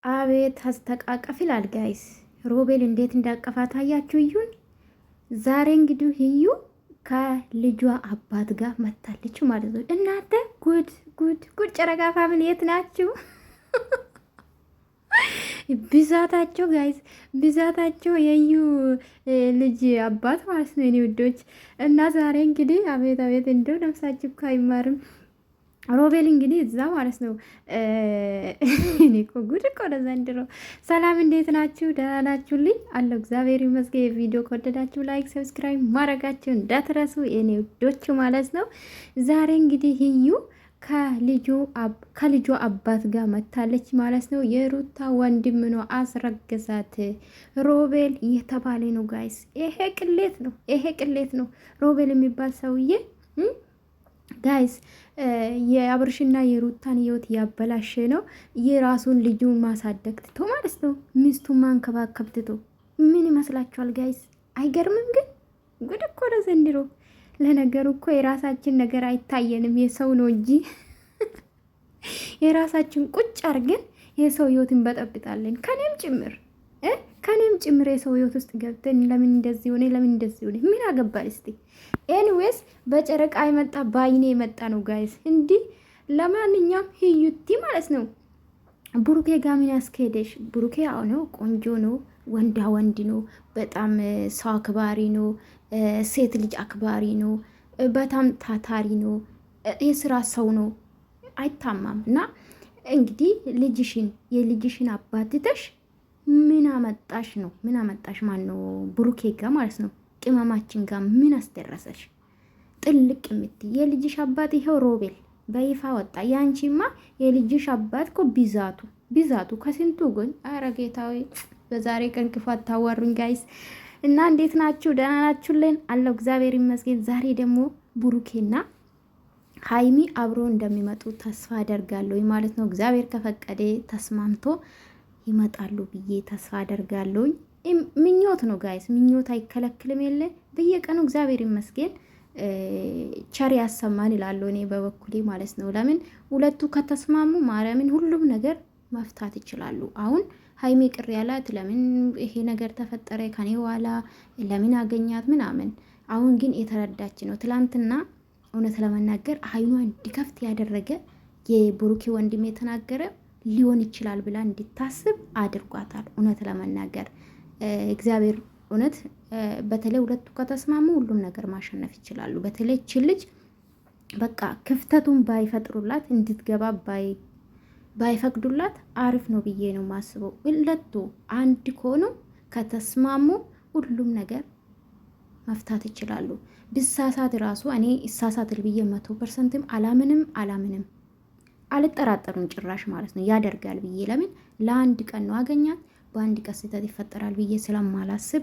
አቤት አስተቃቀፍ ይላል ጋይስ። ሮቤል እንዴት እንዳቀፋት አያችሁ? እዩን። ዛሬ እንግዲህ እዩ ከልጇ አባት ጋር መታለች ማለት ነው። እናንተ ጉድ ጉድ ጉድ! ጨረቃ ፋሚሊ የት ናችሁ? ብዛታቸው ጋይስ ብዛታቸው የዩ ልጅ አባት ማለት ነው የኔ ውዶች። እና ዛሬ እንግዲህ አቤት አቤት እንደው ነፍሳችሁ እኮ አይማርም። ሮቤል እንግዲህ እዛ ማለት ነው። እኔ እኮ ጉድ እኮ ነው ዘንድሮ። ሰላም እንዴት ናችሁ? ደህና ናችሁልኝ? አለሁ እግዚአብሔር ይመስገን። ቪዲዮ ከወደዳችሁ ላይክ፣ ሰብስክራይብ ማድረጋችሁ እንዳትረሱ የኔ ውዶች ማለት ነው። ዛሬ እንግዲህ እዩ ከልጇ አባት ጋር መታለች ማለት ነው። የሩታ ወንድም ነው አስረገዛት። ሮቤል እየተባለ ነው ጋይስ። ይሄ ቅሌት ነው፣ ይሄ ቅሌት ነው። ሮቤል የሚባል ሰውዬ ጋይስ የአብርሽና የሩታን ህይወት ያበላሸ ነው። የራሱን ልጁን ማሳደግ ትቶ ማለት ነው፣ ሚስቱን ማንከባከብ ትቶ። ምን ይመስላችኋል ጋይስ? አይገርምም? ግን ጉድ እኮ ነው ዘንድሮ። ለነገሩ እኮ የራሳችን ነገር አይታየንም፣ የሰው ነው እንጂ የራሳችን ቁጭ አርገን የሰው ህይወት እንበጠብጣለን። ከኔም ጭምር የሰው ህይወት ውስጥ ገብተን ለምን እንደዚህ ሆነ፣ ለምን እንደዚህ ሆነ፣ ምን አገባል እስቲ። ኤኒዌይስ በጨረቃ የመጣ በአይኔ የመጣ ነው ጋይስ። እንዲህ ለማንኛውም ህዩቲ ማለት ነው ብሩኬ ጋር ምን ያስኬደሽ? ብሩኬ ነው ቆንጆ ነው፣ ወንዳ ወንድ ነው፣ በጣም ሰው አክባሪ ነው፣ ሴት ልጅ አክባሪ ነው፣ በጣም ታታሪ ነው፣ የስራ ሰው ነው፣ አይታማም። እና እንግዲህ የልጅሽን አባትተሽ ምን አመጣሽ ነው? ምን አመጣሽ? ማን ነው? ብሩኬ ጋር ማለት ነው ቅመማችን ጋር ምን አስደረሰሽ? ጥልቅ የምትይ የልጅሽ አባት ይኸው ሮቤል በይፋ ወጣ። ያንቺማ የልጅሽ አባት እኮ ቢዛቱ ከስንቱ ጎን። አረ ጌታዊ በዛሬ ቀን ክፉ አታዋሩኝ ጋይስ። እና እንዴት ናችሁ? ደህና ናችሁልን? አለው እግዚአብሔር ይመስገን። ዛሬ ደግሞ ብሩኬና ሀይሚ አብሮ እንደሚመጡ ተስፋ አደርጋለሁ ማለት ነው። እግዚአብሔር ከፈቀደ ተስማምቶ ይመጣሉ ብዬ ተስፋ አደርጋለሁ። ምኞት ነው ጋይስ፣ ምኞት አይከለክልም። የለ በየቀኑ እግዚአብሔር ይመስገን ቸር ያሰማን ይላለሁ እኔ በበኩሌ ማለት ነው። ለምን ሁለቱ ከተስማሙ ማርያምን ሁሉም ነገር መፍታት ይችላሉ። አሁን ሀይሜ ቅር ያላት ለምን ይሄ ነገር ተፈጠረ ከኔ በኋላ ለምን አገኛት ምናምን። አሁን ግን የተረዳች ነው። ትላንትና እውነት ለመናገር አይኗ እንዲከፍት ያደረገ የብሩኬ ወንድም የተናገረ ሊሆን ይችላል ብላ እንዲታስብ አድርጓታል። እውነት ለመናገር እግዚአብሔር እውነት በተለይ ሁለቱ ከተስማሙ ሁሉም ነገር ማሸነፍ ይችላሉ። በተለይ እቺ ልጅ በቃ ክፍተቱን ባይፈጥሩላት እንድትገባ ባይፈቅዱላት አሪፍ ነው ብዬ ነው ማስበው። ሁለቱ አንድ ከሆኑ ከተስማሙ ሁሉም ነገር መፍታት ይችላሉ። ብሳሳት ራሱ እኔ ይሳሳትል ብዬ 100%ም አላምንም አልጠራጠሩም ጭራሽ ማለት ነው ያደርጋል ብዬ። ለምን ለአንድ ቀን ነው አገኛት፣ በአንድ ቀን ስህተት ይፈጠራል ብዬ ስለማላስብ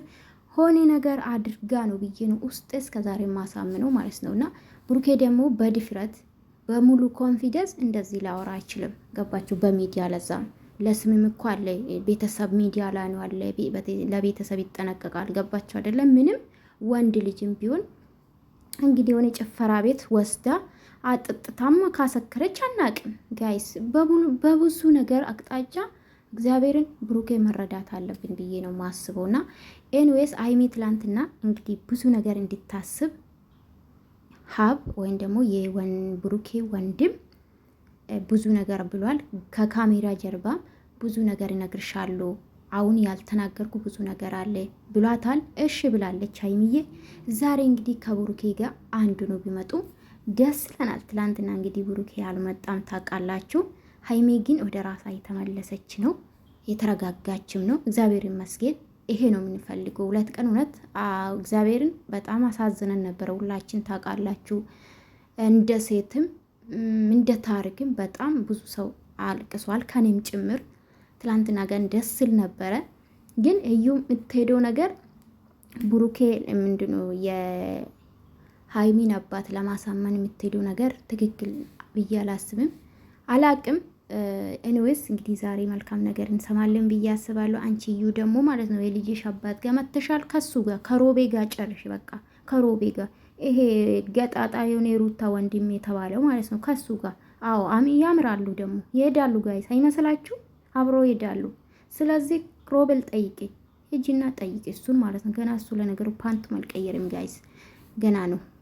ሆኔ ነገር አድርጋ ነው ብዬ ነው ውስጥ እስከዛሬ ማሳምነው ማለት ነው። እና ብሩኬ ደግሞ በድፍረት በሙሉ ኮንፊደንስ እንደዚህ ላወራ አይችልም። ገባችሁ? በሚዲያ ለዛም ለስምም እኮ አለ ቤተሰብ ሚዲያ ላይ ነው አለ፣ ለቤተሰብ ይጠነቀቃል። ገባችሁ አይደለም? ምንም ወንድ ልጅም ቢሆን እንግዲህ የሆነ ጭፈራ ቤት ወስዳ አጥጥታማ ካሰከረች አናቅም ጋይስ። በብዙ ነገር አቅጣጫ እግዚአብሔርን ብሩኬ መረዳት አለብን ብዬ ነው ማስበው። እና ኤንዌስ አይሚ ትላንትና እንግዲህ ብዙ ነገር እንዲታስብ ሀብ ወይም ደግሞ ብሩኬ ወንድም ብዙ ነገር ብሏል። ከካሜራ ጀርባ ብዙ ነገር ይነግርሻለሁ፣ አሁን ያልተናገርኩ ብዙ ነገር አለ ብሏታል። እሺ ብላለች ሀይሚዬ። ዛሬ እንግዲህ ከብሩኬ ጋር አንዱ ነው ቢመጡ ደስ ይለናል። ትላንትና እንግዲህ ብሩኬ አልመጣም ታውቃላችሁ። ሀይሜ ግን ወደ ራሳ የተመለሰች ነው፣ የተረጋጋችም ነው። እግዚአብሔር ይመስገን። ይሄ ነው የምንፈልገው። 2 ቀን እውነት እግዚአብሔርን በጣም አሳዝነን ነበረ ሁላችን ታውቃላችሁ። እንደ ሴትም እንደ ታሪክም በጣም ብዙ ሰው አልቅሷል፣ ከኔም ጭምር። ትላንትና ግን ደስ ሲል ነበረ። ግን እዩ የምትሄደው ነገር ብሩኬ ምንድነው የሀይሚን አባት ለማሳመን የምትሄደው ነገር ትክክል ብዬ አላስብም፣ አላቅም። ኤኒዌይስ እንግዲህ ዛሬ መልካም ነገር እንሰማለን ብዬ አስባለሁ። አንቺ እዩ ደግሞ ማለት ነው የልጅሽ አባት ጋር መተሻል፣ ከሱ ጋር ከሮቤ ጋር ጨርሽ። በቃ ከሮቤ ጋር ይሄ ገጣጣ የሆነ የሩታ ወንድም የተባለው ማለት ነው ከሱ ጋር። አዎ ያምራሉ ደግሞ ይሄዳሉ ጋይስ፣ አይመስላችሁ? አብሮ ይሄዳሉ። ስለዚህ ሮቤል ጠይቄ ሂጂና ጠይቄ እሱን ማለት ነው። ገና እሱ ለነገሩ ፓንቱ አልቀየርም ጋይስ፣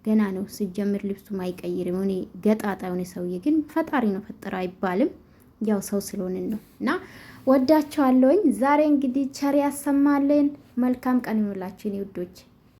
ገና ነው ሲጀምር ልብሱም አይቀይርም። እኔ ገጣጣ የሆነ ሰውዬ ግን ፈጣሪ ነው ፈጠረ አይባልም። ያው ሰው ስለሆንን ነው። እና ወዳቸዋለሁኝ። ዛሬ እንግዲህ ቸር ያሰማልን። መልካም ቀን ይሁንላችሁ ውዶች።